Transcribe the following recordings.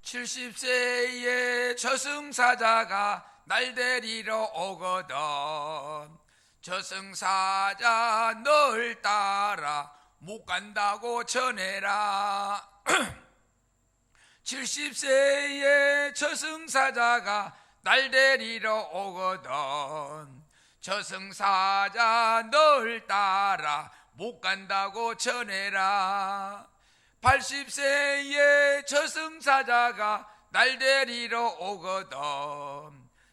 70세의 저승사자가 날 데리러 오거든. 저승사자 널 따라 못 간다고 전해라. 70세의 저승사자가 날 데리러 오거든. 저승사자 널 따라 못 간다고 전해라. 80세의 저승사자가 날 데리러 오거든.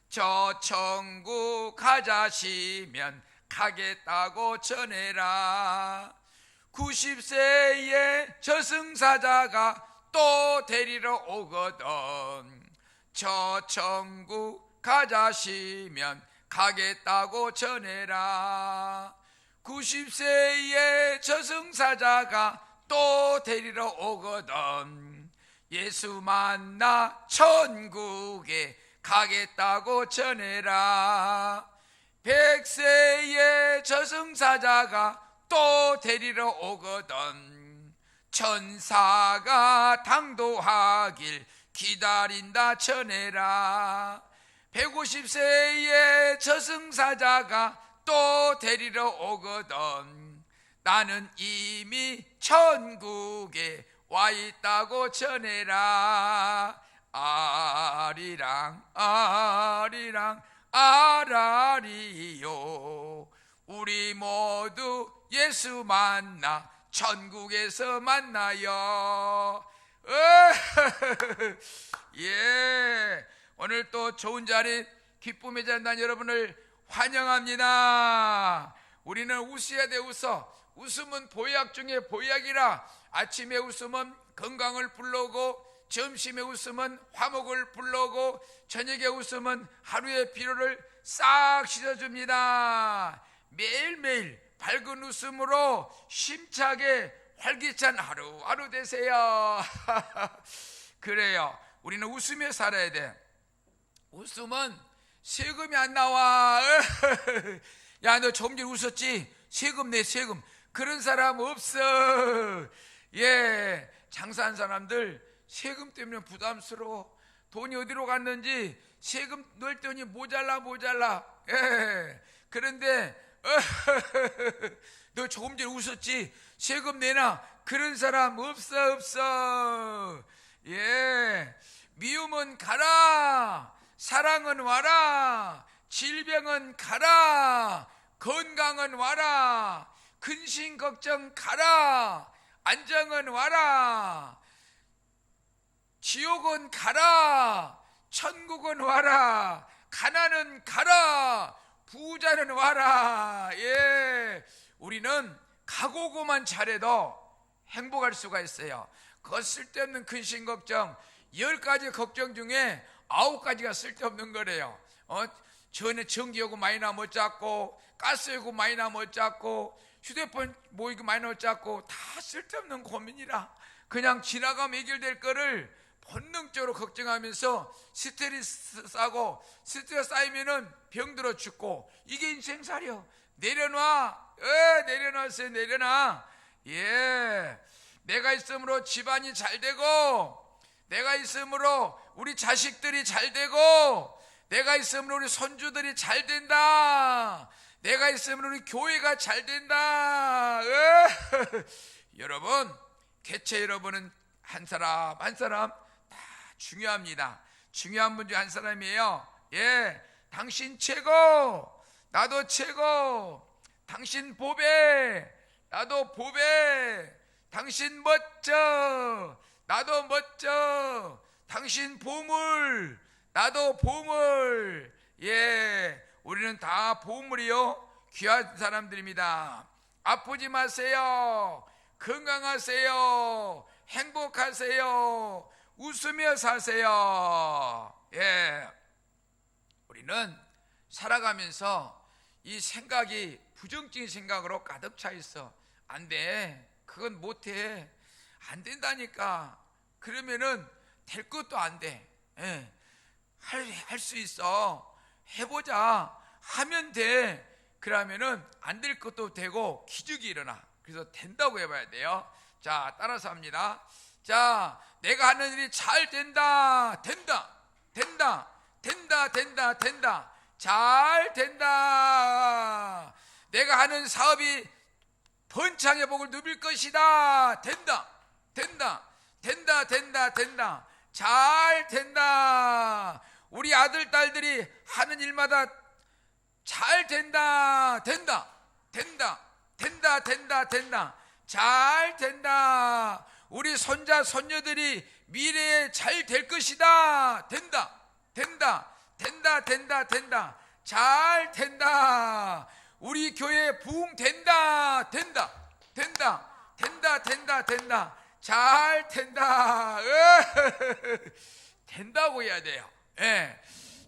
저 천국 가자시면 가겠다고 전해라. 90세의 저승사자가 또 데리러 오거든. 저 천국 가자시면 가겠다고 전해라. 90세의 저승사자가 또 데리러 오거든. 예수 만나 천국에 가겠다고 전해라. 100세의 저승사자가 또 데리러 오거든. 천사가 당도하길 기다린다 전해라. 150세의 저승사자가 또 데리러 오거든. 나는 이미 천국에 와 있다고 전해라. 아리랑 아리랑 아라리요. 우리 모두 예수 만나 천국에서 만나요. 예, 오늘 또 좋은 자리 기쁨의 잔단 여러분을 환영합니다. 우리는 웃어야 돼. 웃음은 보약 중에 보약이라. 아침에 웃으면 건강을 불러오고, 점심에 웃으면 화목을 불러오고, 저녁에 웃으면 하루의 피로를 싹 씻어줍니다. 매일매일 밝은 웃음으로 힘차게 활기찬 하루하루 되세요. 그래요, 우리는 웃으며 살아야 돼. 웃으면 세금이 안 나와. 야, 너 조금 전에 웃었지? 세금 내, 세금. 그런 사람 없어. 예, 장사한 사람들 세금 때문에 부담스러워. 돈이 어디로 갔는지 세금 넣을 돈이 모자라. 예, 그런데 너 조금 전에 웃었지? 세금 내놔. 그런 사람 없어. 예, 미움은 가라, 사랑은 와라, 질병은 가라, 건강은 와라, 근심 걱정 가라, 안정은 와라, 지옥은 가라, 천국은 와라, 가난은 가라, 부자는 와라. 예, 우리는 가고고만 잘해도 행복할 수가 있어요. 그 쓸데없는 근심 걱정, 10가지 걱정 중에 9가지가 쓸데없는 거래요. 전에 전기요금 많이 나면 어쩌고, 가스요금 많이 나면 어쩌고, 휴대폰 뭐 이거 많이 나면 어쩌고, 다 쓸데없는 고민이라. 그냥 지나가면 해결될 거를 본능적으로 걱정하면서 스트레스 싸고, 스트레스 쌓이면은 병들어 죽고, 이게 인생살이요. 내려놔. 내려놨어요. 내려놔. 예, 내가 있으므로 집안이 잘 되고, 내가 있으므로 우리 자식들이 잘 되고, 내가 있으므로 우리 손주들이 잘 된다. 내가 있으므로 우리 교회가 잘 된다. 여러분, 개체 여러분은 한 사람 한 사람 다 중요합니다. 중요한 분 중 한 사람이에요. 예, 당신 최고, 나도 최고. 당신 보배, 나도 보배. 당신 멋져, 나도 멋져. 당신 보물, 나도 보물. 예, 우리는 다 보물이요, 귀한 사람들입니다. 아프지 마세요. 건강하세요. 행복하세요. 웃으며 사세요. 예, 우리는 살아가면서 이 생각이 부정적인 생각으로 가득 차 있어. 안 돼. 그건 못해. 안 된다니까. 그러면은 될 것도 안 돼. 예. 할 수 있어. 해보자. 하면 돼. 그러면은 안 될 것도 되고 기적이 일어나. 그래서 된다고 해봐야 돼요. 자, 따라서 합니다. 자, 내가 하는 일이 잘 된다. 잘 된다. 내가 하는 사업이 번창의 복을 누빌 것이다. 잘 된다. 우리 아들 딸들이 하는 일마다 잘 된다. 잘 된다. 우리 손자 손녀들이 미래에 잘 될 것이다. 잘 된다. 우리 교회 부흥 된다. 잘 된다. 된다고 해야 돼요. 예.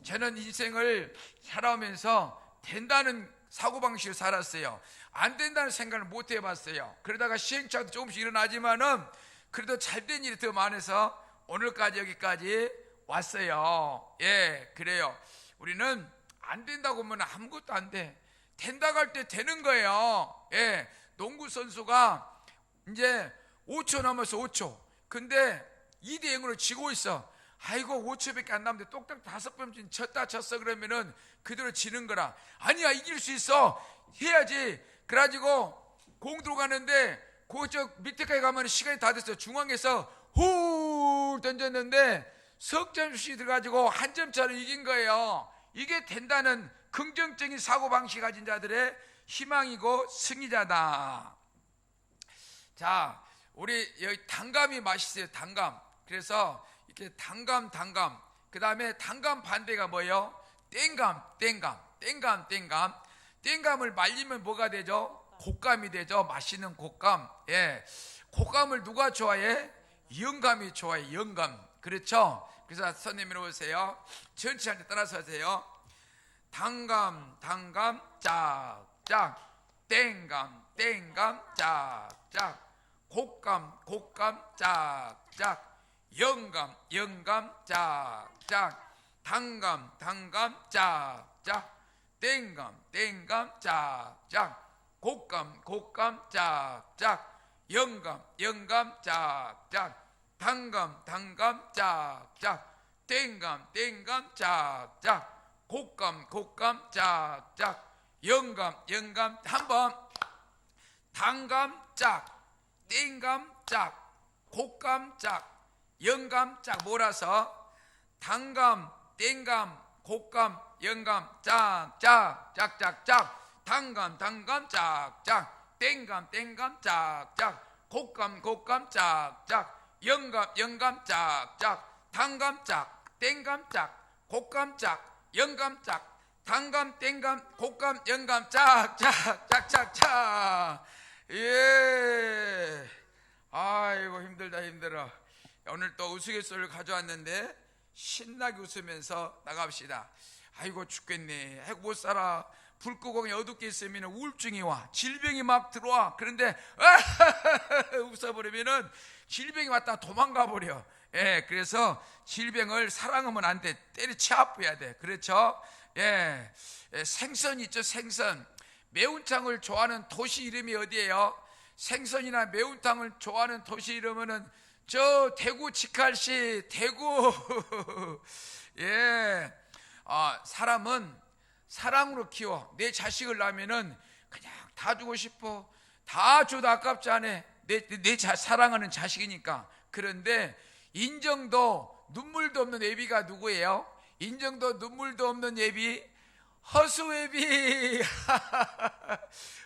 저는 인생을 살아오면서 된다는 사고방식으로 살았어요. 안 된다는 생각을 못 해봤어요. 그러다가 시행착오도 조금씩 일어나지만은 그래도 잘된 일이 더 많아서 오늘까지 여기까지 왔어요. 예, 그래요. 우리는 안 된다고 하면 아무것도 안 돼. 된다고 할 때 되는 거예요. 예, 농구 선수가 이제 5초 남아서 5초. 근데 2대0으로 지고 있어. 아이고 5초밖에 안 남는데 똑딱 5번 쳤어 그러면은 그대로 지는 거라. 아니야, 이길 수 있어. 해야지. 그래가지고 공 들어가는데 그저 밑에까지 가면 시간이 다 됐어. 중앙에서 후 던졌는데 석점슛이 들어가지고 한 점차로 이긴 거예요. 이게 된다는 긍정적인 사고방식 가진 자들의 희망이고 승리자다. 자, 우리 여기 단감이 맛있어요. 단감. 그래서 이렇게 단감. 그 다음에 단감 반대가 뭐예요? 땡감을 말리면 뭐가 되죠? 곶감이 되죠. 맛있는 곶감. 예, 곶감을 누가 좋아해? 영감이 좋아해. 영감. 그렇죠? 그래서 선생님이 보세요. 전치한테 따라서 하세요. 단감 짝짝, 땡감 짝짝, 곶감 짝짝, 영감 짝짝, 단감 짝짝, 땡감 짝짝, 곶감 짝짝, 영감 짝짝, 단감 짝짝, 땡감 짝짝, 곶감 짝짝, 영감 한번. 단감 짝, 땡감 짝, 곶감 짝, 영감 짝 몰아서 단감, 땡감, 곶감, 영감 짝짝, 짝짝짝, 단감 짝짝, 땡감 짝짝, 곶감 짝짝, 영감 짝짝, 단감 짝, 땡감 짝, 곶감 짝, 영감 짝, 단감 땡감 곶감 영감 짝짝짝짝짝. 예. 아이고 힘들어. 오늘 또 우스갯소리를 가져왔는데 신나게 웃으면서 나갑시다. 아이고 죽겠네. 아이고 못 살아. 불 끄고 그냥 어둡게 있으면 우울증이 와. 질병이 막 들어와. 그런데 웃어버리면은 질병이 왔다 도망가 버려. 예, 그래서 질병을 사랑하면 안 돼. 때려치 아파야 돼. 그렇죠? 예, 생선 있죠. 생선. 매운탕을 좋아하는 도시 이름이 어디예요? 생선이나 매운탕을 좋아하는 도시 이름은 저 대구 직할시 대구. 예, 사람은 사랑으로 키워. 내 자식을 낳으면은 그냥 다 주고 싶어. 다 줘도 아깝지 않아. 내 사랑하는 자식이니까. 그런데 인정도 눈물도 없는 애비가 누구예요? 인정도 눈물도 없는 애비, 허수애비.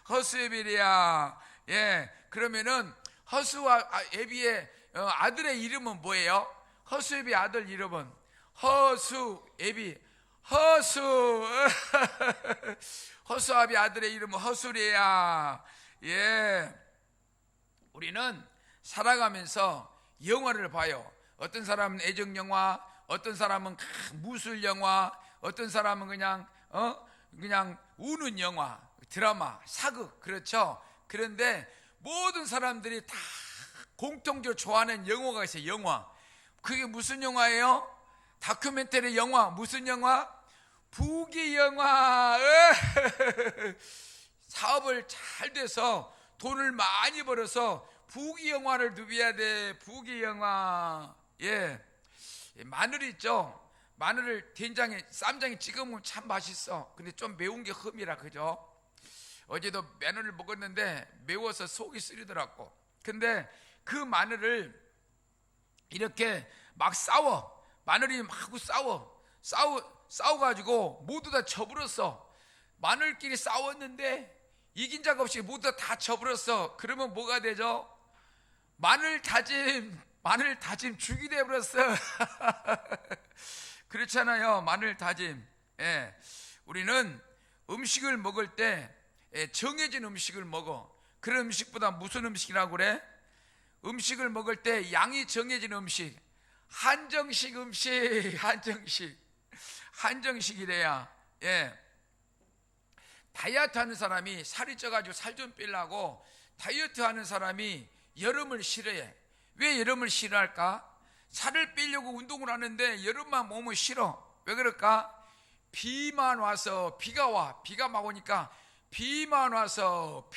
허수애비야. 예, 그러면은 허수와 애비의 아들의 이름은 뭐예요? 허수애비 아들 이름은 허수애비. 허수아비 아들의 이름은 허수리야. 예, 우리는 살아가면서 영화를 봐요. 어떤 사람은 애정 영화, 어떤 사람은 무술 영화, 어떤 사람은 그냥 우는 영화, 드라마, 사극. 그렇죠? 그런데 모든 사람들이 다 공통적으로 좋아하는 영화가 있어요. 영화. 그게 무슨 영화예요? 다큐멘터리 영화. 무슨 영화? 부귀 영화. 사업을 잘 돼서 돈을 많이 벌어서 부귀영화를 누벼야 돼. 부귀영화. 예, 마늘 있죠. 마늘을 된장에 쌈장에 찍어 먹으면 참 맛있어. 근데 좀 매운 게 흠이라, 그죠? 어제도 마늘을 먹었는데 매워서 속이 쓰리더라고. 근데 그 마늘을 이렇게 막 싸워. 마늘이 막 싸워가지고 모두 다 쳐버렸어. 마늘끼리 싸웠는데 이긴 자가 없이 모두 다 쳐버렸어. 그러면 뭐가 되죠? 마늘 다짐 죽이 되어버렸어. 그렇잖아요. 마늘 다짐. 예. 우리는 음식을 먹을 때 정해진 음식을 먹어. 그런 음식보다 무슨 음식이라고 그래? 음식을 먹을 때 양이 정해진 음식, 한정식 음식, 한정식이래야. 예. 다이어트 하는 사람이 살이 쪄가지고 살 좀 빼려고 다이어트 하는 사람이 여름을 싫어해. 왜 여름을 싫어할까? 살을 빼려고 운동을 하는데 여름만 몸을 싫어. 왜 그럴까? 비만 와서, 비가 막 오니까 비만 와서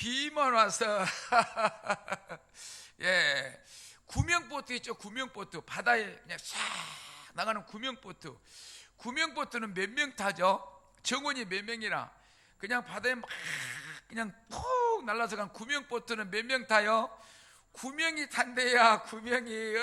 예, 구명보트 있죠. 구명보트, 바다에 그냥 싹 나가는 구명보트는 몇 명 타죠? 정원이 몇 명이라. 그냥 바다에 막 그냥 푹 날라서 간 구명보트는 몇 명 타요? 9명이 탄대야. 9명이.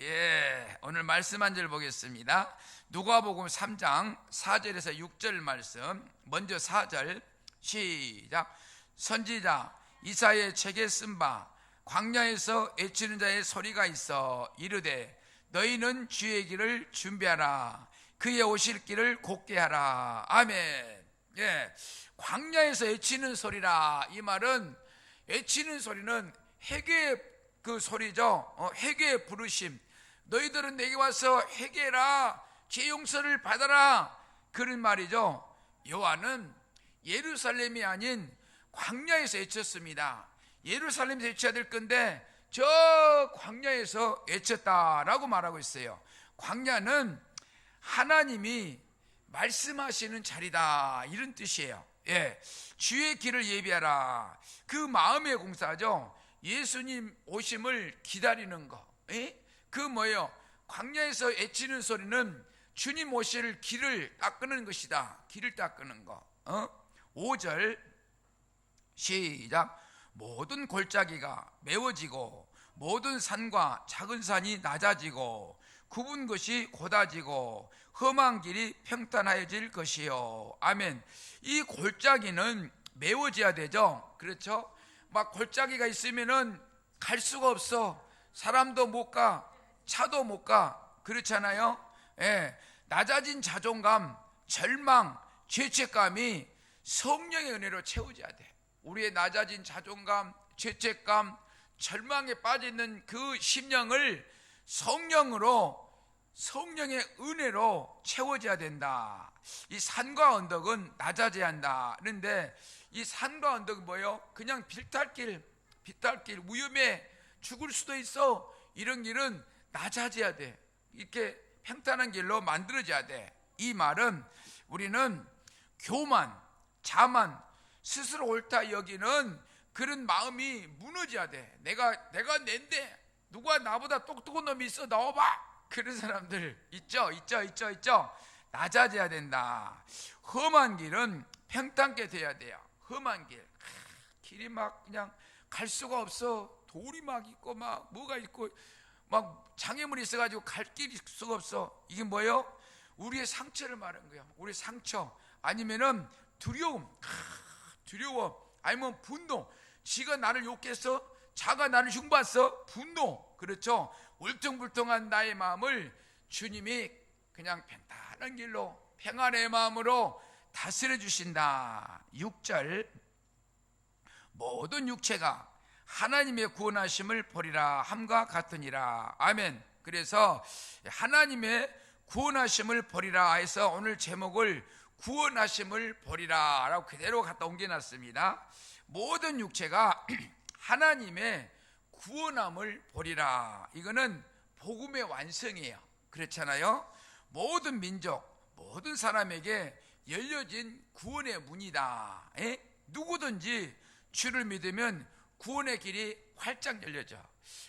예, 오늘 말씀 한 절 보겠습니다. 누가복음 3장 4절에서 6절 말씀. 먼저 4절 시작. 선지자 이사야의 책에 쓴 바 광야에서 애치는 자의 소리가 있어 이르되 너희는 주의 길을 준비하라. 그의 오실 길을 곧게 하라. 아멘. 예, 광야에서 애치는 소리라. 이 말은 애치는 소리는 회개의 그 소리죠. 회개의 부르심. 너희들은 내게 와서 회개해라. 죄 용서를 받아라. 그런 말이죠. 요한은 예루살렘이 아닌 광야에서 외쳤습니다. 예루살렘에서 외쳐야 될 건데 저 광야에서 외쳤다라고 말하고 있어요. 광야는 하나님이 말씀하시는 자리다, 이런 뜻이에요. 예, 주의 길을 예비하라. 그 마음의 공사죠. 예수님 오심을 기다리는 거. 예? 그 뭐예요? 광야에서 외치는 소리는 주님 오실 길을 닦는 것이다. 길을 닦는 거. 5절 시작. 모든 골짜기가 메워지고 모든 산과 작은 산이 낮아지고 굽은 것이 곧아지고 험한 길이 평탄해질 것이요. 아멘. 이 골짜기는 메워져야 되죠. 그렇죠? 막 골짜기가 있으면은 갈 수가 없어. 사람도 못 가, 차도 못 가. 그렇잖아요. 예. 낮아진 자존감, 절망, 죄책감이 성령의 은혜로 채워져야 돼. 우리의 낮아진 자존감, 죄책감, 절망에 빠져있는 그 심령을 성령의 은혜로 채워져야 된다. 이 산과 언덕은 낮아져야 한다. 그런데 이 산과 언덕은 뭐예요? 그냥 비탈길, 위험해 죽을 수도 있어. 이런 길은 낮아져야 돼. 이렇게 평탄한 길로 만들어져야 돼. 이 말은 우리는 교만, 자만, 스스로 옳다 여기는 그런 마음이 무너져야 돼. 내가 낸데 누가 나보다 똑똑한 놈이 있어, 나와봐. 그런 사람들 있죠. 낮아져야 된다. 험한 길은 평탄게 돼야 돼요. 험한 길이 막 그냥 갈 수가 없어. 돌이 막 있고 막 뭐가 있고 막 장애물이 있어가지고 갈 길이 수가 없어. 이게 뭐예요? 우리의 상처를 말하는 거야. 우리 상처, 아니면은 두려움, 두려워, 아니면 분노. 지가 나를 욕했어, 자가 나를 흉봤어, 분노. 그렇죠? 울퉁불퉁한 나의 마음을 주님이 그냥 평탄한 길로, 평안의 마음으로 다스려 주신다. 6절 모든 육체가 하나님의 구원하심을 보리라 함과 같으니라. 아멘. 그래서 하나님의 구원하심을 보리라 해서 오늘 제목을 구원하심을 보리라 라고 그대로 갖다 옮겨놨습니다. 모든 육체가 하나님의 구원함을 보리라. 이거는 복음의 완성이에요. 그렇잖아요. 모든 민족, 모든 사람에게 열려진 구원의 문이다. 누구든지 주를 믿으면 구원의 길이 활짝 열려져.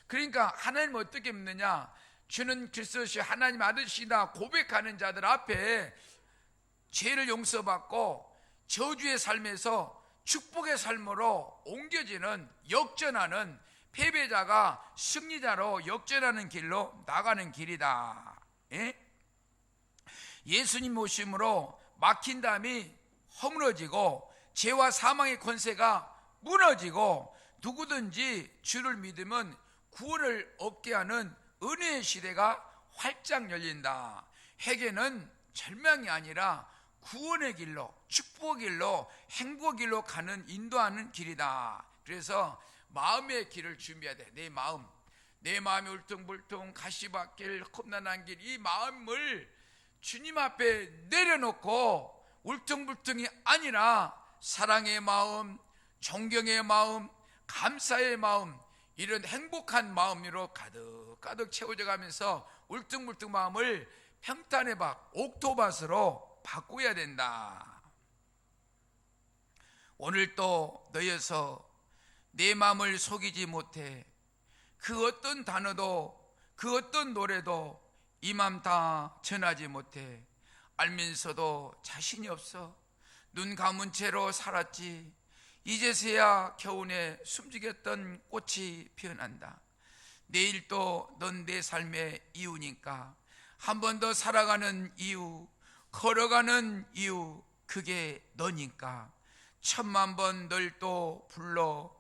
그러니까 하나님 어떻게 믿느냐? 주는 그리스도시 하나님 아들이시다 고백하는 자들 앞에 죄를 용서받고 저주의 삶에서 축복의 삶으로 옮겨지는, 역전하는, 패배자가 승리자로 역전하는 길로 나가는 길이다. 예? 예수님 모심으로 막힌 담이 허물어지고 죄와 사망의 권세가 무너지고 누구든지 주를 믿으면 구원을 얻게 하는 은혜의 시대가 활짝 열린다. 회개는 절망이 아니라 구원의 길로, 축복의 길로, 행복의 길로 가는, 인도하는 길이다. 그래서 마음의 길을 준비해야 돼. 내 마음이 울퉁불퉁 가시밭길 험난한 길, 이 마음을 주님 앞에 내려놓고 울퉁불퉁이 아니라 사랑의 마음, 존경의 마음, 감사의 마음, 이런 행복한 마음으로 가득 채워져 가면서 울퉁불퉁 마음을 평탄의 밭, 옥토밭으로 바꾸어야 된다. 오늘 또 너희에서 내 마음을 속이지 못해 그 어떤 단어도, 그 어떤 노래도 이 맘 다 전하지 못해 알면서도 자신이 없어 눈 감은 채로 살았지. 이제서야 겨우내 숨죽였던 꽃이 피어난다. 내일 또 넌 내 삶의 이유니까, 한 번 더 살아가는 이유, 걸어가는 이유, 그게 너니까. 10,000,000번 널 또 불러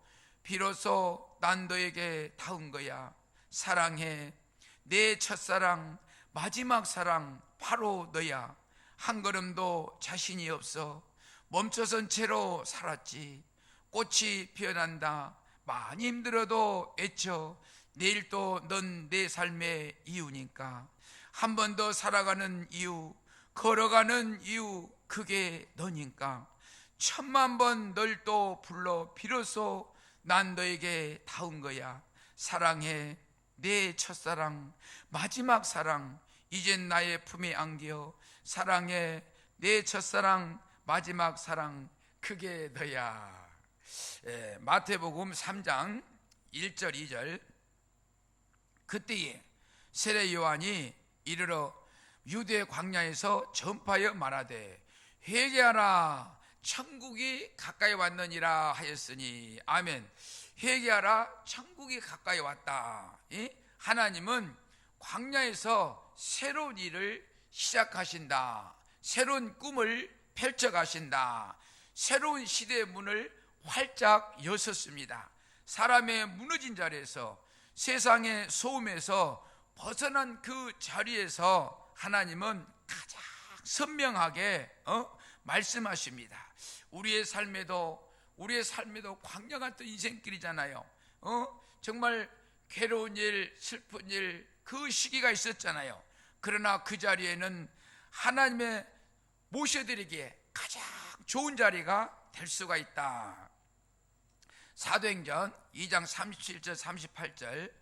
비로소 난 너에게 닿은 거야. 사랑해, 내 첫사랑, 마지막 사랑 바로 너야. 한 걸음도 자신이 없어 멈춰선 채로 살았지. 꽃이 피어난다. 많이 힘들어도 애쳐. 내일 또 넌 내 삶의 이유니까. 한 번 더 살아가는 이유, 걸어가는 이유, 그게 너니까. 10,000,000번 널 또 불러 비로소 난 너에게 닿은 거야. 사랑해, 내 첫사랑, 마지막 사랑, 이젠 나의 품에 안겨. 사랑해, 내 첫사랑, 마지막 사랑, 그게 너야. 마태복음 3장 1절 2절. 그때에 세례 요한이 이르러 유대 광야에서 전파하여 말하되 회개하라, 천국이 가까이 왔느니라 하였으니. 아멘. 회개하라, 천국이 가까이 왔다. 하나님은 광야에서 새로운 일을 시작하신다. 새로운 꿈을 펼쳐가신다. 새로운 시대의 문을 활짝 여셨습니다. 사람의 무너진 자리에서, 세상의 소음에서 벗어난 그 자리에서 하나님은 가장 선명하게 말씀하십니다. 우리의 삶에도 광야 같은 인생길이잖아요. 정말 괴로운 일, 슬픈 일, 그 시기가 있었잖아요. 그러나 그 자리에는 하나님의 모셔드리기에 가장 좋은 자리가 될 수가 있다. 사도행전 2장 37절 38절.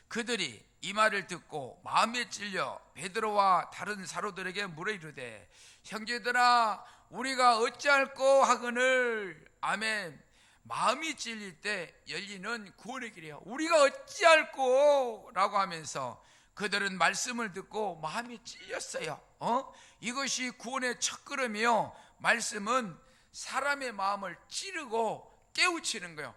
그들이 이 말을 듣고 마음에 찔려 베드로와 다른 사도들에게 물어 이르되 형제들아 우리가 어찌할꼬 하거늘. 아멘. 마음이 찔릴 때 열리는 구원의 길이에요. 우리가 어찌할꼬 라고 하면서 그들은 말씀을 듣고 마음이 찔렸어요. 이것이 구원의 첫걸음이요. 말씀은 사람의 마음을 찌르고 깨우치는 거예요.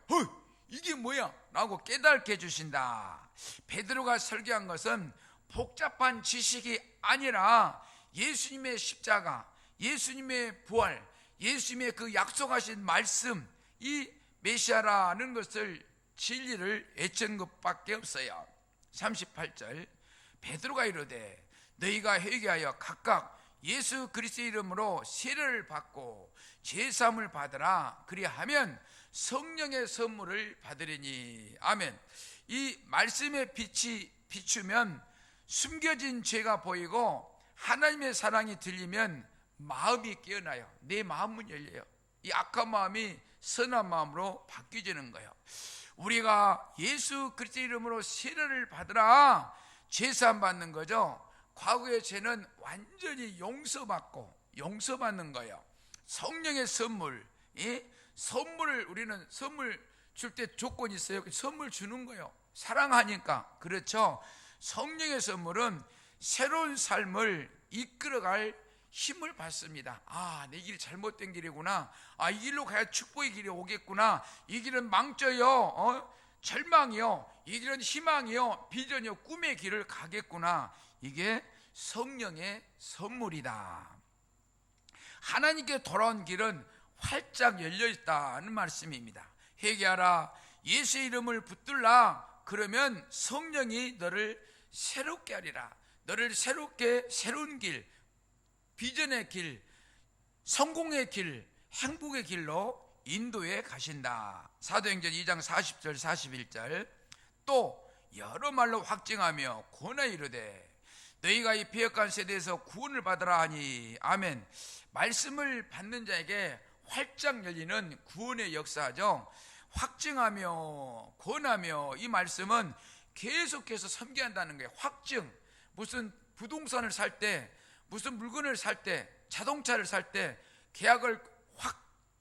이게 뭐야? 라고 깨닫게 해주신다. 베드로가 설교한 것은 복잡한 지식이 아니라 예수님의 십자가, 예수님의 부활, 예수님의 그 약속하신 말씀, 이 메시아라는 것을, 진리를 애쓴 것밖에 없어요. 38절. 베드로가 이르되 너희가 회개하여 각각 예수 그리스도의 이름으로 세례를 받고 제사함을 받으라. 그리하면 성령의 선물을 받으리니. 아멘. 이 말씀의 빛이 비추면 숨겨진 죄가 보이고 하나님의 사랑이 들리면 마음이 깨어나요. 내 마음은 열려요. 이 악한 마음이 선한 마음으로 바뀌어지는 거예요. 우리가 예수 그리스도의 이름으로 세례를 받으라. 제사함 받는 거죠. 과거의 죄는 완전히 용서받는 거예요. 성령의 선물, 선물을 우리는 선물 줄 때 조건이 있어요. 선물 주는 거예요. 사랑하니까. 그렇죠. 성령의 선물은 새로운 삶을 이끌어갈 힘을 받습니다. 내 길이 잘못된 길이구나. 이 길로 가야 축복의 길이 오겠구나. 이 길은 망쳐요. 절망이요. 이 길은 희망이요. 비전이요. 꿈의 길을 가겠구나. 이게 성령의 선물이다. 하나님께 돌아온 길은 활짝 열려 있다는 말씀입니다. 회개하라. 예수의 이름을 붙들라. 그러면 성령이 너를 새롭게 하리라. 너를 새롭게 새로운 길, 비전의 길, 성공의 길, 행복의 길로 인도해 가신다. 사도행전 2장 40절 41절. 또 여러 말로 확증하며 권하여 이르되 너희가 이 배역한 세대에서 구원을 받으라 하니. 아멘. 말씀을 받는 자에게 활짝 열리는 구원의 역사죠. 확증하며 권하며, 이 말씀은 계속해서 선교한다는 거예요. 확증. 무슨 부동산을 살 때, 무슨 물건을 살 때, 자동차를 살 때 계약을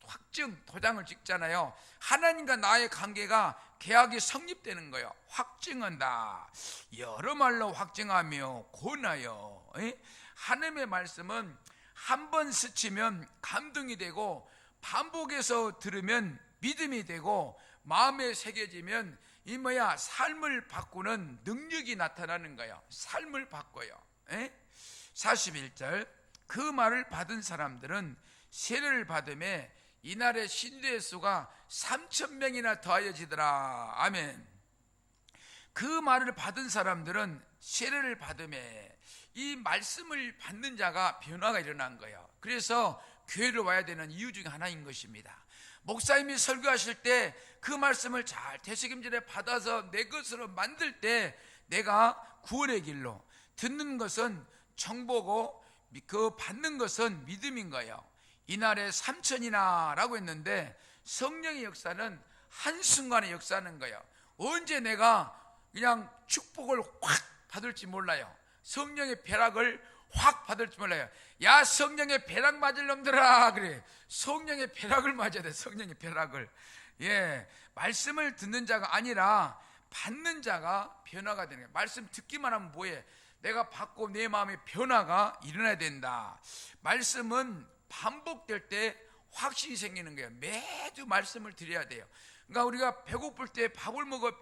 확증 도장을 찍잖아요. 하나님과 나의 관계가 계약이 성립되는 거예요. 확증한다. 여러 말로 확증하며 권하여. 하나님의 말씀은 한 번 스치면 감동이 되고, 반복해서 들으면 믿음이 되고, 마음에 새겨지면 삶을 바꾸는 능력이 나타나는 거예요. 삶을 바꿔요. 41절. 그 말을 받은 사람들은 세례를 받음에 이날의 신도의 수가 3,000명이나 더하여지더라. 아멘. 그 말을 받은 사람들은 세례를 받음에, 이 말씀을 받는 자가 변화가 일어난 거예요. 그래서 교회를 와야 되는 이유 중에 하나인 것입니다. 목사님이 설교하실 때 그 말씀을 잘 되새김질에 받아서 내 것으로 만들 때 내가 구원의 길로, 듣는 것은 정보고 그 받는 것은 믿음인 거예요. 이날에 3,000이나 라고 했는데, 성령의 역사는 한순간에 역사하는 거예요. 언제 내가 그냥 축복을 확 받을지 몰라요. 성령의 벼락을 확 받을지 몰라요. 야, 성령의 벼락 맞을 놈들아. 그래. 성령의 벼락을 맞아야 돼. 성령의 벼락을. 말씀을 듣는 자가 아니라 받는 자가 변화가 되는 거예요. 말씀 듣기만 하면 뭐해? 내가 받고 내 마음의 변화가 일어나야 된다. 말씀은 반복될 때 확신이 생기는 거예요. 매주 말씀을 드려야 돼요. 그러니까 우리가 배고플 때 밥을 먹어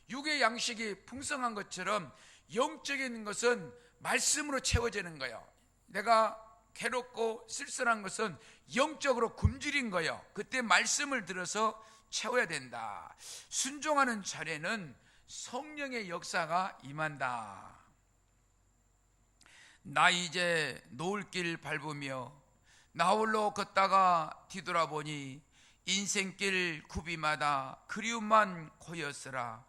육의 양식이 풍성한 것처럼 영적인 것은 말씀으로 채워지는 거예요. 내가 괴롭고 쓸쓸한 것은 영적으로 굶주린 거예요. 그때 말씀을 들어서 채워야 된다. 순종하는 자리에는 성령의 역사가 임한다. 나 이제 노을길 밟으며 나 홀로 걷다가 뒤돌아보니 인생길 굽이마다 그리움만 고였으라.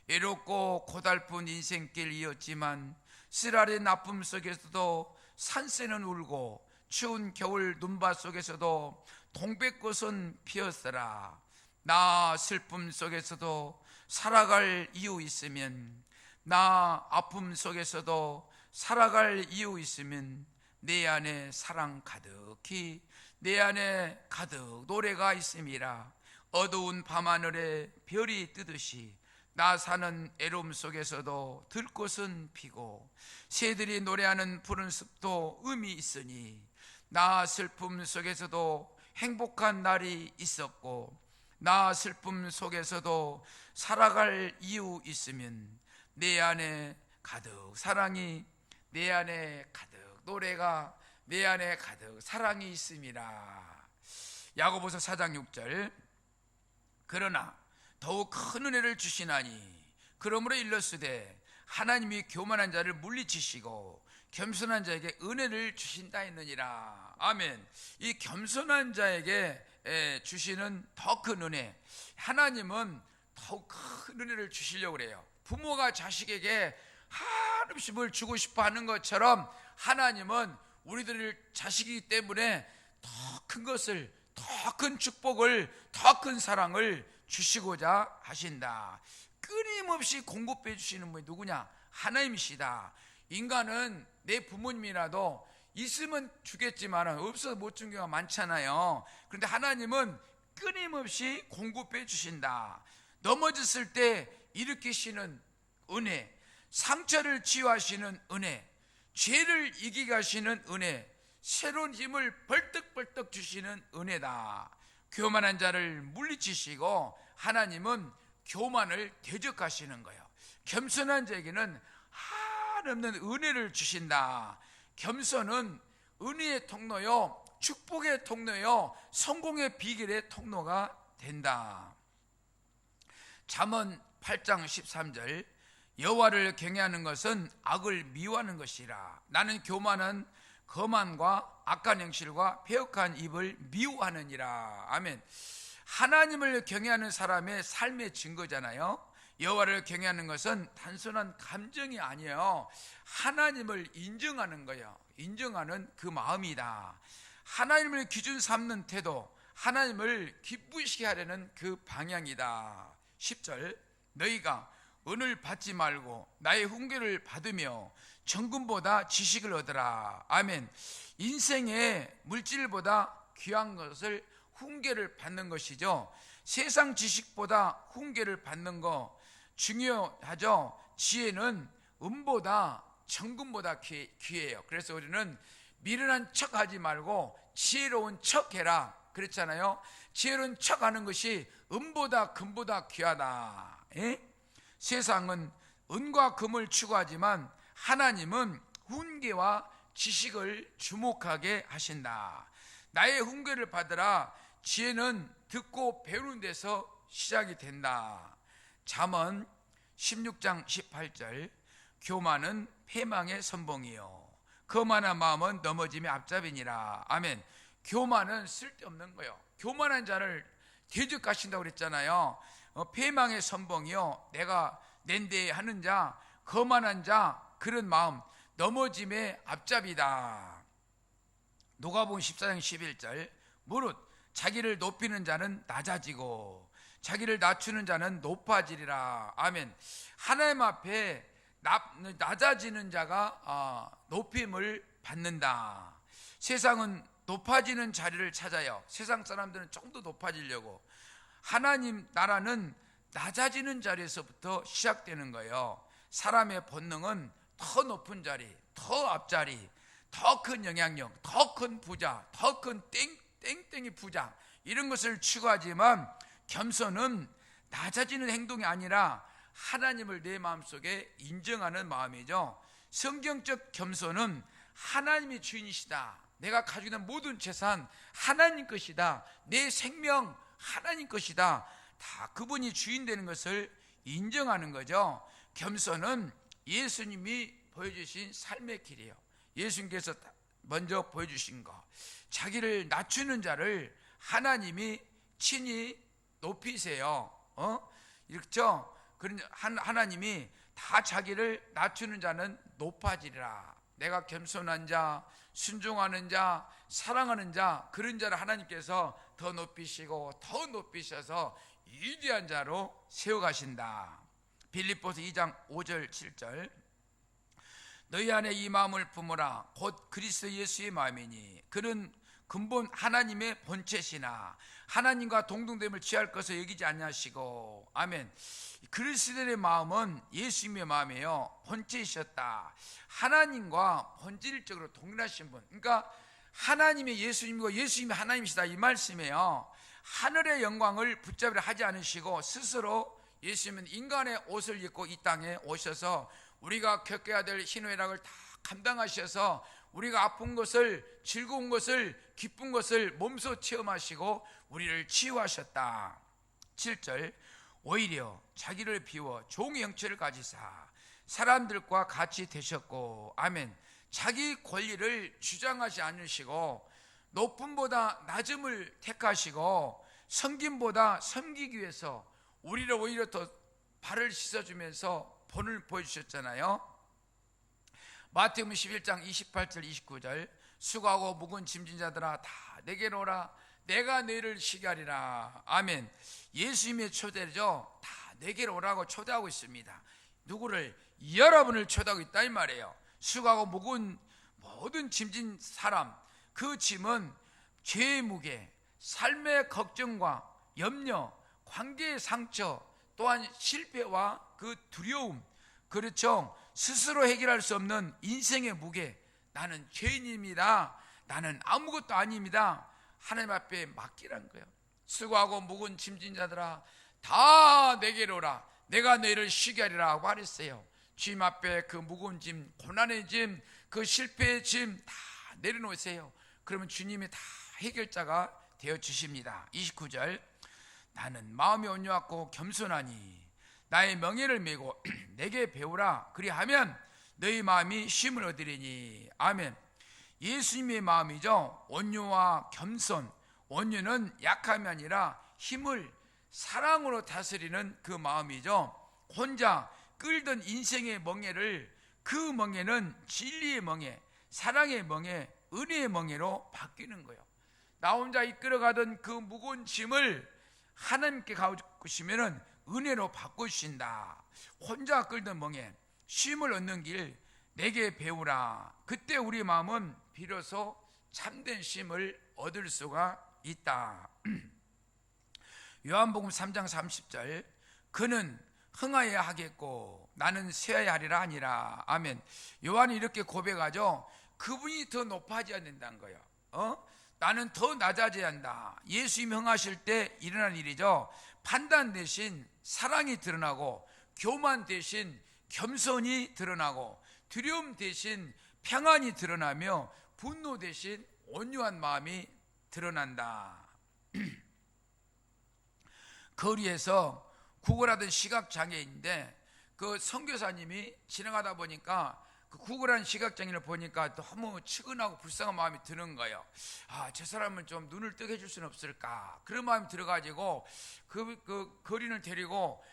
외롭고 고달픈 인생길이었지만 쓰라린 아픔 속에서도 산새는 울고 추운 겨울 눈밭 속에서도 동백꽃은 피었으라. 나 슬픔 속에서도 살아갈 이유 있으면, 나 아픔 속에서도 살아갈 이유 있으면 내 안에 사랑 가득히, 내 안에 가득 노래가 있음이라. 어두운 밤하늘에 별이 뜨듯이 나 사는 애로움 속에서도 들꽃은 피고 새들이 노래하는 푸른 숲도 의미 있으니, 나 슬픔 속에서도 행복한 날이 있었고 나 슬픔 속에서도 살아갈 이유 있으면 내 안에 가득 사랑이, 내 안에 가득 노래가, 내 안에 가득 사랑이 있음이라. 야고보서 4장 6절. 그러나 더욱 큰 은혜를 주시나니 그러므로 일렀으되 하나님이 교만한 자를 물리치시고 겸손한 자에게 은혜를 주신다 했느니라. 아멘. 이 겸손한 자에게 주시는 더 큰 은혜, 하나님은 더욱 큰 은혜를 주시려고 그래요. 부모가 자식에게 한없이 뭘 주고 싶어 하는 것처럼 하나님은 우리들 자식이기 때문에 더 큰 것을, 더 큰 축복을, 더 큰 사랑을 주시고자 하신다. 끊임없이 공급해 주시는 분이 누구냐? 하나님이시다. 인간은 내 부모님이라도 있으면 주겠지만 없어서 못 준 경우가 많잖아요. 그런데 하나님은 끊임없이 공급해 주신다. 넘어졌을 때 일으키시는 은혜, 상처를 치유하시는 은혜, 죄를 이기게 하시는 은혜, 새로운 힘을 벌떡벌떡 주시는 은혜다. 교만한 자를 물리치시고 하나님은 교만을 대적하시는 거예요. 겸손한 자에게는 한없는 은혜를 주신다. 겸손은 은혜의 통로요, 축복의 통로요, 성공의 비결의 통로가 된다. 잠언 8장 13절, 여호와를 경외하는 것은 악을 미워하는 것이라. 나는 교만한 거만과 악한 행실과 패역한 입을 미워하느니라. 아멘. 하나님을 경외하는 사람의 삶의 증거잖아요. 여호와를 경외하는 것은 단순한 감정이 아니에요. 하나님을 인정하는 거예요. 인정하는 그 마음이다. 하나님을 기준 삼는 태도, 하나님을 기쁘시게 하려는 그 방향이다. 10절, 너희가 은을 받지 말고 나의 훈계를 받으며 정금보다 지식을 얻으라. 아멘. 인생의 물질보다 귀한 것을 훈계를 받는 것이죠. 세상 지식보다 훈계를 받는 거 중요하죠. 지혜는 은보다 정금보다 귀해요. 그래서 우리는 미련한 척하지 말고 지혜로운 척해라 그랬잖아요. 지혜로운 척하는 것이 은보다 금보다 귀하다. 세상은 은과 금을 추구하지만 하나님은 훈계와 지식을 주목하게 하신다. 나의 훈계를 받으라. 지혜는 듣고 배우는 데서 시작이 된다. 잠언 16장 18절, 교만은 패망의 선봉이요 거만한 마음은 넘어짐의 앞잡이니라. 아멘. 교만은 쓸데없는 거예요. 교만한 자를 대적하신다고 그랬잖아요. 패망의 선봉이요, 내가 낸데 하는 자, 거만한 자, 그런 마음 넘어짐의 앞잡이다. 누가복음 14장 11절, 무릇 자기를 높이는 자는 낮아지고 자기를 낮추는 자는 높아지리라. 아멘. 하나님 앞에 낮아지는 자가 높임을 받는다. 세상은 높아지는 자리를 찾아요. 세상 사람들은 좀 더 높아지려고. 하나님 나라는 낮아지는 자리에서부터 시작되는 거예요. 사람의 본능은 더 높은 자리, 더 앞자리, 더 큰 영향력, 더 큰 부자, 더 큰 땡땡이 부자, 이런 것을 추구하지만 겸손은 낮아지는 행동이 아니라 하나님을 내 마음속에 인정하는 마음이죠. 성경적 겸손은 하나님이 주인이시다. 내가 가지고 있는 모든 재산 하나님 것이다. 내 생명 하나님 것이다. 다 그분이 주인 되는 것을 인정하는 거죠. 겸손은 예수님이 보여주신 삶의 길이에요. 예수님께서 먼저 보여주신 거, 자기를 낮추는 자를 하나님이 친히 높이세요. 이렇죠? 그런 하나님이 다 자기를 낮추는 자는 높아지리라. 내가 겸손한 자, 순종하는 자, 사랑하는 자, 그런 자를 하나님께서 더 높이시고 더 높이셔서 위대한 자로 세워가신다. 빌립보서 2장 5절 7절, 너희 안에 이 마음을 품으라. 곧 그리스도 예수의 마음이니 그는 근본 하나님의 본체시나 하나님과 동등됨을 취할 것을 여기지 아니하시고. 아멘. 그리스도의 마음은 예수님의 마음이에요. 본체이셨다. 하나님과 본질적으로 동일하신 분. 그러니까 하나님이 예수님이고 예수님이 하나님이시다, 이 말씀이에요. 하늘의 영광을 붙잡으려 하지 않으시고 스스로 예수님은 인간의 옷을 입고 이 땅에 오셔서 우리가 겪어야 될 희노애락을 다 감당하셔서 우리가 아픈 것을, 즐거운 것을, 기쁜 것을 몸소 체험하시고 우리를 치유하셨다. 7절, 오히려 자기를 비워 종의 형체를 가지사 사람들과 같이 되셨고. 아멘. 자기 권리를 주장하지 않으시고 높음보다 낮음을 택하시고 섬김보다 섬기기 위해서 우리를 오히려 더 발을 씻어주면서 본을 보여주셨잖아요. 마태복음 11장 28절 29절, 수고하고 무거운 짐진 자들아 다 내게로 오라. 내가 너희를 쉬게 하리라. 아멘. 예수님의 초대죠. 다 내게로 오라고 초대하고 있습니다. 누구를? 여러분을 초대하고 있다 이 말이에요. 수고하고 무거운 모든 짐진 사람, 그 짐은 죄의 무게, 삶의 걱정과 염려, 관계의 상처, 또한 실패와 그 두려움, 그렇죠, 스스로 해결할 수 없는 인생의 무게, 나는 죄인입니다, 나는 아무것도 아닙니다, 하나님 앞에 맡기란 거예요. 수고하고 무거운 짐진 자들아 다 내게로 오라, 내가 너희를 쉬게 하리라 하고 말했어요. 주님 앞에 그 무거운 짐, 고난의 짐, 그 실패의 짐 다 내려놓으세요. 그러면 주님이 다 해결자가 되어 주십니다. 29절, 나는 마음이 온유하고 겸손하니 나의 명예를 메고 내게 배우라, 그리하면 너희 마음이 쉼을 얻으리니. 아멘. 예수님의 마음이죠. 온유와 겸손. 온유는 약함이 아니라 힘을 사랑으로 다스리는 그 마음이죠. 혼자 끌던 인생의 멍에를, 그 멍에는 진리의 멍에, 사랑의 멍에, 은혜의 멍에로 바뀌는 거예요. 나 혼자 이끌어가던 그 무거운 짐을 하나님께 가주시면 은혜로 바꾸신다. 혼자 끌던 멍에 쉼을 얻는 길 내게 배우라. 그때 우리 마음은 비로소 참된 쉼을 얻을 수가 있다. 요한복음 3장 30절, 그는 흥하여야 하겠고 나는 쇠하여야 하리라 하니라. 아멘. 요한이 이렇게 고백하죠. 그분이 더 높아져야 된다는 거예요. 나는 더 낮아져야 한다. 예수님이 흥하실 때 일어난 일이죠. 판단 대신 사랑이 드러나고, 교만 대신 겸손이 드러나고, 두려움 대신 평안이 드러나며, 분노 대신 온유한 마음이 드러난다. 거리에서 구걸하던 시각장애인인데 그 선교사님이 지나가다 보니까 그 구걸한 시각장애인을 보니까 너무 측은하고 불쌍한 마음이 드는 거예요. 저 사람은 좀 눈을 뜨게 해줄 수는 없을까, 그런 마음이 들어가지고 그 거린을 데리고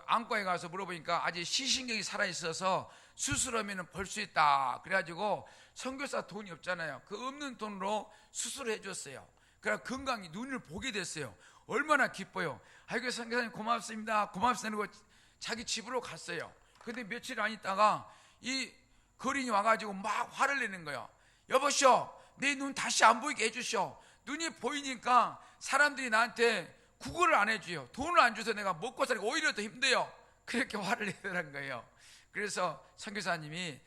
안과에 가서 물어보니까 아직 시신경이 살아있어서 수술하면 벌 수 있다. 그래가지고 선교사 돈이 없잖아요. 그 없는 돈으로 수술을 해줬어요. 그래 건강히 눈을 보게 됐어요. 얼마나 기뻐요. 아이고 선교사님 고맙습니다, 고맙습니다 하고 자기 집으로 갔어요. 근데 며칠 안 있다가 이 거린이 와가지고 막 화를 내는 거예요. 여보쇼, 내 눈 다시 안 보이게 해주쇼. 눈이 보이니까 사람들이 나한테 구걸을 안 해줘요. 돈을 안 줘서 내가 먹고 살기가 오히려 더 힘들어요. 그렇게 화를 내더란 거예요. 그래서 선교사님이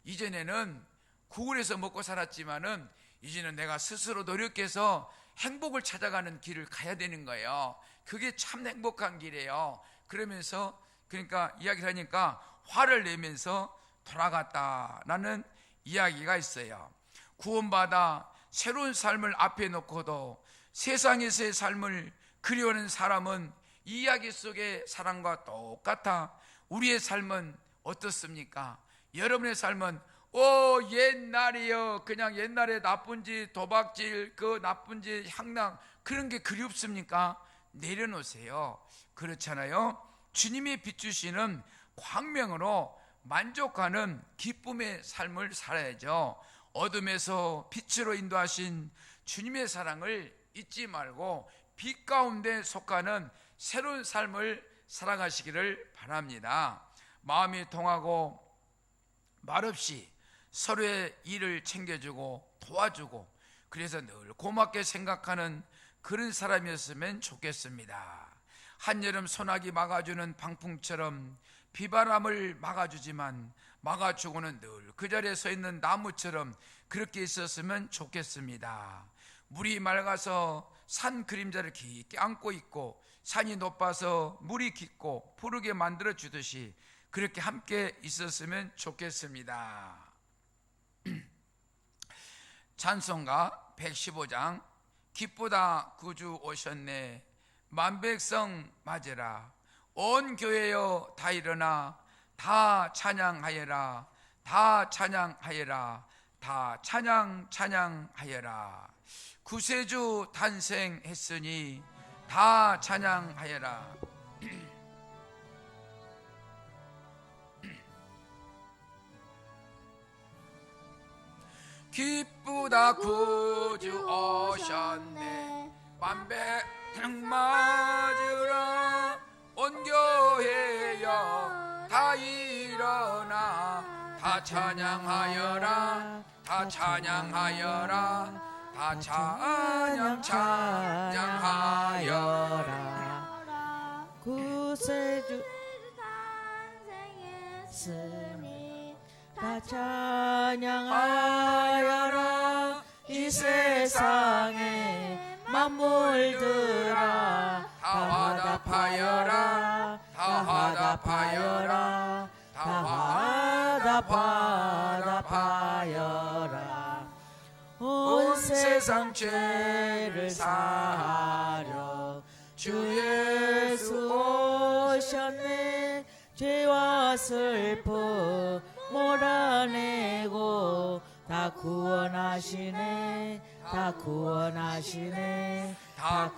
이전에는 구걸해서 먹고 살았지만은 이제는 내가 스스로 노력해서 행복을 찾아가는 길을 가야 되는 거예요. 그게 참 행복한 길이에요. 그러면서 그러니까 이야기를 하니까 화를 내면서 돌아갔다라는 이야기가 있어요. 구원받아 새로운 삶을 앞에 놓고도 세상에서의 삶을 그리워하는 사람은 이 이야기 속의 사람과 똑같아. 우리의 삶은 어떻습니까? 여러분의 삶은 옛날이요, 그냥 옛날에 나쁜 짓, 도박질, 그 나쁜 짓, 향락, 그런 게 그리웁습니까? 내려놓으세요. 그렇잖아요. 주님이 비추시는 광명으로 만족하는 기쁨의 삶을 살아야죠. 어둠에서 빛으로 인도하신 주님의 사랑을 잊지 말고 빛 가운데 속하는 새로운 삶을 살아가시기를 바랍니다. 마음이 통하고 말없이 서로의 일을 챙겨주고 도와주고, 그래서 늘 고맙게 생각하는 그런 사람이었으면 좋겠습니다. 한여름 소나기 막아주는 방풍처럼 비바람을 막아주지만 막아주고는 늘 그 자리에 서 있는 나무처럼 그렇게 있었으면 좋겠습니다. 물이 맑아서 산 그림자를 깊게 안고 있고, 산이 높아서 물이 깊고 푸르게 만들어 주듯이 그렇게 함께 있었으면 좋겠습니다. 찬송가 115장, 기쁘다 구주 오셨네, 만백성 맞으라, 온 교회여 다 일어나 다 찬양하여라, 다 찬양하여라, 다 찬양하여라. 구세주 탄생했으니 다 찬양하여라. 기쁘다 구주 오셨네, 만백성 맞으라, 온 교회여 다 일어나 다 찬양하여라, 다 찬양하여라, 다 찬양 찬양하여라. 구세주 탄생했으니 다 찬양하여라. 이 세상에 만물들아 다 화답하여라. 다 화답하여라. 다 화답하여라. 온 세상 죄를 사하려 주 예수 오셨네. 죄와 슬픔 몰아내고 다 구원하시네. 다 구원하시네. 다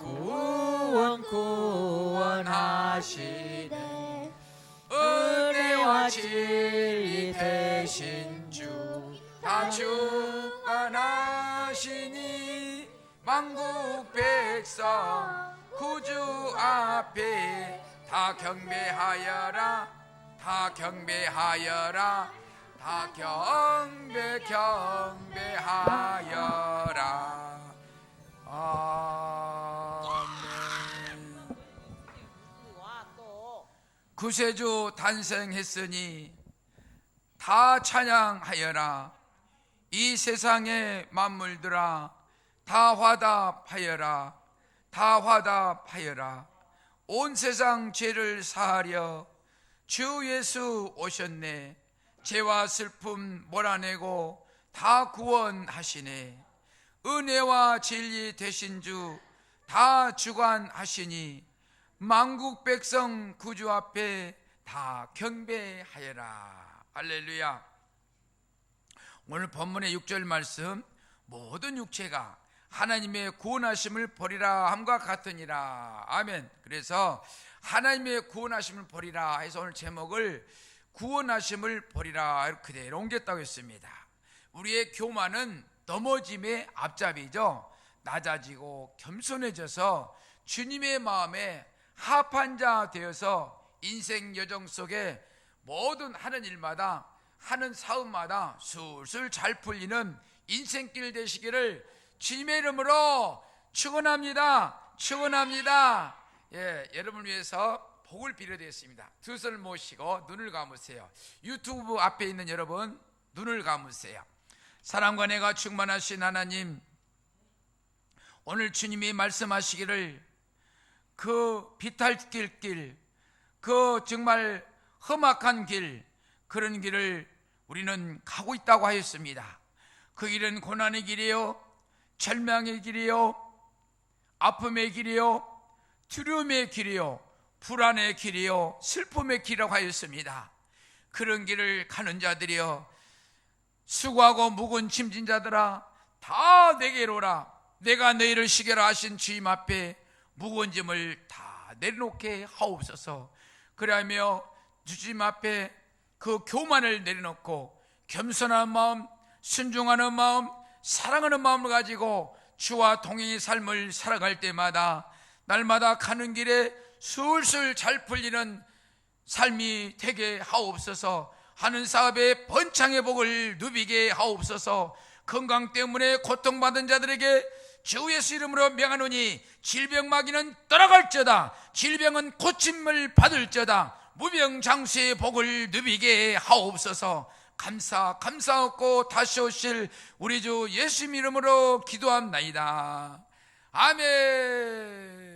구원하시네. 은혜와 진리 되신 주 다 주관하시니 만국 백성 구주 앞에 다 경배하여라. 다 경배하여라. 다 경배하여라. 아멘. 구세주 탄생했으니 다 찬양하여라. 이 세상의 만물들아 다 화답하여라. 다 화답하여라. 온 세상 죄를 사하려 주 예수 오셨네. 죄와 슬픔 몰아내고 다 구원하시네. 은혜와 진리 되신 주 다 주관하시니 만국 백성 구주 앞에 다 경배하여라. 할렐루야. 오늘 본문의 6절 말씀, 모든 육체가 하나님의 구원하심을 보리라 함과 같으니라. 아멘. 그래서 하나님의 구원하심을 보리라 해서 오늘 제목을 구원하심을 보리라 이렇게 그대로 옮겼다고 했습니다. 우리의 교만은 넘어짐의 앞잡이죠. 낮아지고 겸손해져서 주님의 마음에 합한 자 되어서 인생 여정 속에 모든 하는 일마다 하는 사업마다 술술 잘 풀리는 인생길 되시기를 주님의 이름으로 축원합니다. 축원합니다. 예, 여러분을 위해서 복을 빌어드렸습니다. 두 손을 모시고 눈을 감으세요. 유튜브 앞에 있는 여러분 눈을 감으세요. 사랑과 내가 충만하신 하나님, 오늘 주님이 말씀하시기를 그 비탈길 길, 그 정말 험악한 길, 그런 길을 우리는 가고 있다고 하였습니다. 그 길은 고난의 길이요, 절망의 길이요, 아픔의 길이요, 두려움의 길이요, 불안의 길이요, 슬픔의 길이라고 하였습니다. 그런 길을 가는 자들이여, 수고하고 무거운 짐진 자들아 다 내게로 오라. 내가 너희를 시게라 하신 주님 앞에 무거운 짐을 다 내려놓게 하옵소서. 그러하며 주님 앞에 그 교만을 내려놓고 겸손한 마음, 순종하는 마음, 사랑하는 마음을 가지고 주와 동행의 삶을 살아갈 때마다 날마다 가는 길에 술술 잘 풀리는 삶이 되게 하옵소서. 하는 사업에 번창의 복을 누비게 하옵소서. 건강 때문에 고통받은 자들에게 주 예수 이름으로 명하노니 질병마귀는 떠나갈지어다. 질병은 고침을 받을지어다. 무병장수의 복을 누비게 하옵소서. 감사하고 다시 오실 우리 주 예수 이름으로 기도합나이다. 아멘.